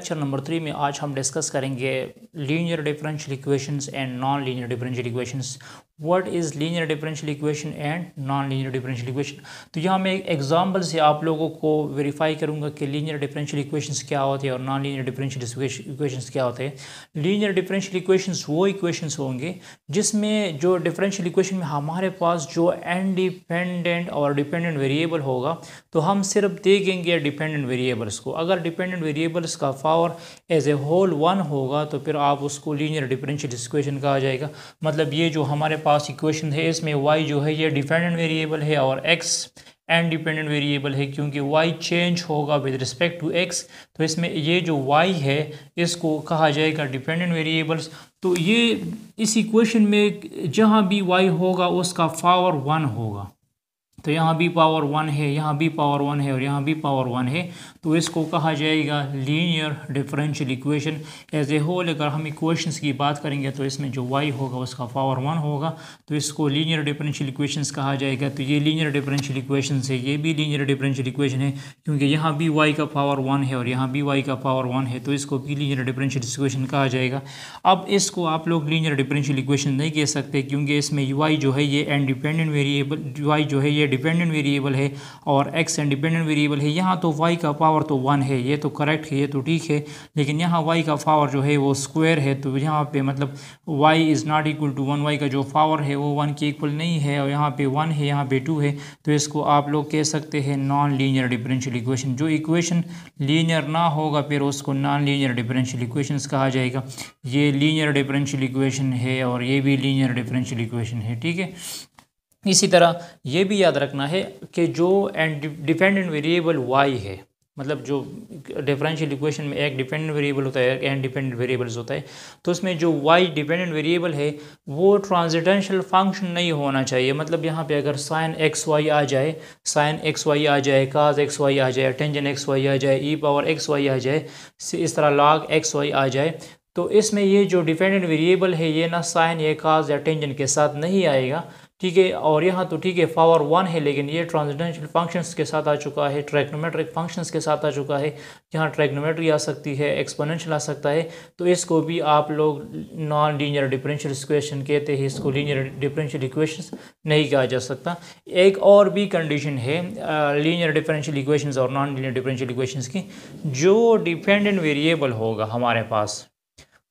Lecture number 3 में आज हम डिस्कस करेंगे linear differential equations and non linear differential equations. What is linear differential equation and non linear differential equation. तो यहाँ मैं एक एग्जांपल से आप लोगों को वेरीफाई करूँगा कि लीनियर डिफरेंशियल इक्वेशंस क्या होते हैं और नॉन लीनियर डिफरेंशियल इक्वेशंस क्या होते हैं। लीनियर डिफरेंशियल इक्वेशंस वो इक्वेशंस होंगे जिसमें जो डिफरेंशियल इक्वेशन में हमारे पास जो इंडिपेंडेंट और डिपेंडेंट वेरिएबल होगा, तो हम सिर्फ देखेंगे डिपेंडेंट वेरिएबल्स को। अगर डिपेंडेंट वेरिएबल्स का पावर एज ए होल 1 होगा तो फिर आप उसको लीनियर डिफरेंशियल इक्वेशन कहा जाएगा। मतलब ये जो हमारे पास इक्वेशन है इसमें y जो है ये डिपेंडेंट वेरिएबल है और x इंडिपेंडेंट वेरिएबल है, क्योंकि y चेंज होगा विद रिस्पेक्ट टू x। तो इसमें ये जो y है इसको कहा जाएगा डिपेंडेंट वेरिएबल्स। तो ये इस इक्वेशन में जहाँ भी y होगा उसका पावर 1 होगा। तो यहाँ भी पावर 1 है, यहाँ भी पावर 1 है और यहाँ भी पावर 1 है, तो इसको कहा जाएगा linear differential equation as a whole. अगर हम इक्वेशंस की बात करेंगे तो इसमें जो y होगा उसका पावर 1 होगा, तो इसको लीनियर डिफरेंशियल इक्वेशंस कहा जाएगा। तो ये लीनियर डिफरेंशियल इक्वेशन है, ये भी लीनियर डिफरेंशियल इक्वेशन है, क्योंकि यहाँ भी y का पावर 1 है और यहाँ भी y का पावर 1 है, तो इसको भी लीनियर डिफरेंशियल इक्वेशन कहा जाएगा। अब इसको आप लोग लीनियर डिफरेंशियल इक्वेशन नहीं कह सकते, क्योंकि इसमें y जो है ये इंडिपेंडेंट वेरिएबल, y जो है ये डिपेंडेंट वेरिएबल है और x इंडिपेंडेंट वेरिएबल है। यहाँ तो y का पावर तो 1 है, ये तो करेक्ट है, ये तो ठीक है, लेकिन यहाँ y का पावर जो है वो स्क्वायर है। तो यहाँ पे मतलब y is not equal to 1, y का जो पावर है वो 1 के इक्वल नहीं है और यहाँ पे 1 है, यहाँ पे 2 है, तो इसको आप लोग कह सकते हैं नॉन लीनियर डिफरेंशियल इक्वेशन। जो इक्वेशन लीनियर ना होगा फिर उसको नॉन लीनियर डिफरेंशियल इक्वेशंस कहा जाएगा। ये लीनियर डिफरेंशियल इक्वेशन है और ये भी लीनियर डिफरेंशियल इक्वेशन है, ठीक है। इसी तरह ये भी याद रखना है कि जो डिपेंडेंट वेरिएबल y है, मतलब जो डिफरेंशियल इक्वेशन में एक डिपेंडेंट वेरिएबल होता है, एक इंडिपेंडेंट वेरिएबल्स होता है, तो उसमें जो y डिपेंडेंट वेरिएबल है वो ट्रांसेंडेंटल फंक्शन नहीं होना चाहिए। मतलब यहाँ पे अगर साइन एक्स वाई आ जाए, काज एक्स वाई आ जाए, टेंजेंट एक्स वाई आ जाए, ई पावर एक्स वाई आ जाए, इस तरह लॉग एक्स वाई आ जाए, तो इसमें ये जो डिपेंडेंट वेरिएबल है ये ना साइन या काज या टेंजेंट के साथ नहीं आएगा, ठीक है। और यहाँ तो ठीक है पावर 1 है, लेकिन ये ट्रांसेंडेंटल फंक्शंस के साथ आ चुका है, ट्रिग्नोमेट्रिक फंक्शंस के साथ आ चुका है। यहाँ ट्रिग्नोमेट्री आ सकती है, एक्सपोनेंशियल आ सकता है, तो इसको भी आप लोग नॉन लीनियर डिफरेंशियल इक्वेशन कहते हैं, इसको लीनियर डिफरेंशियल इक्वेशंस नहीं कहा जा सकता। एक और भी कंडीशन है लीनियर डिफरेंशियल इक्वेशंस और नॉन लीनियर डिफरेंशियल इक्वेशंस की, जो डिपेंडेंट वेरिएबल होगा हमारे पास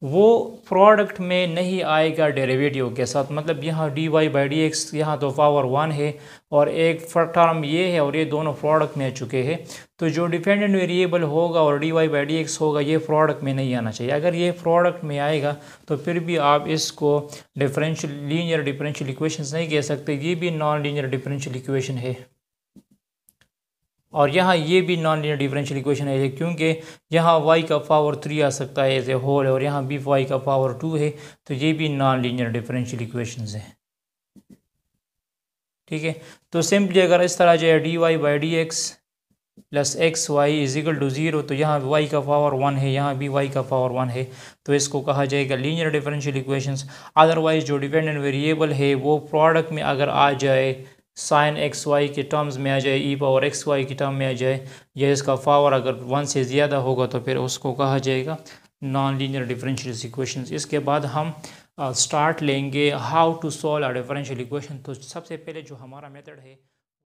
वो प्रोडक्ट में नहीं आएगा डेरिवेटिव के साथ। मतलब यहाँ dy बाई डी एक्स यहाँ तो पावर 1 है और एक टर्म ये है और ये दोनों प्रोडक्ट में आ चुके हैं, तो जो डिपेंडेंट वेरिएबल होगा और dy बाई डी एक्स होगा ये प्रोडक्ट में नहीं आना चाहिए। अगर ये प्रोडक्ट में आएगा तो फिर भी आप इसको लीनियर डिफरेंशियल इक्वेशन नहीं कह सकते, ये भी नॉन लीनियर डिफरेंशियल इक्वेशन है। और यहाँ ये भी नॉन लीनियर डिफरेंशियल इक्वेशन है, क्योंकि यहाँ y का पावर 3 आ सकता है एज ए होल और यहाँ भी y का पावर 2 है, तो ये भी नॉन लीनियर डिफरेंशियल इक्वेशंस है, ठीक है। तो सिंपली अगर इस तरह जाए dy by D X plus X Y is equal to 0, तो यहाँ y का पावर 1 है, यहाँ भी y का पावर 1 है, तो इसको कहा जाएगा लीनियर डिफरेंशियल इक्वेशंस। अदरवाइज जो डिपेंडेंट वेरिएबल है वो प्रोडक्ट में अगर आ जाए, साइन एक्स वाई के टर्म्स में आ जाए, ई पावर एक्स वाई के टर्म में आ जाए, या इसका पावर अगर 1 से ज़्यादा होगा तो फिर उसको कहा जाएगा नॉन लीनियर डिफरेंशियल इक्वेशंस। इसके बाद हम स्टार्ट लेंगे how to solve a differential equation. तो सबसे पहले जो हमारा मेथड है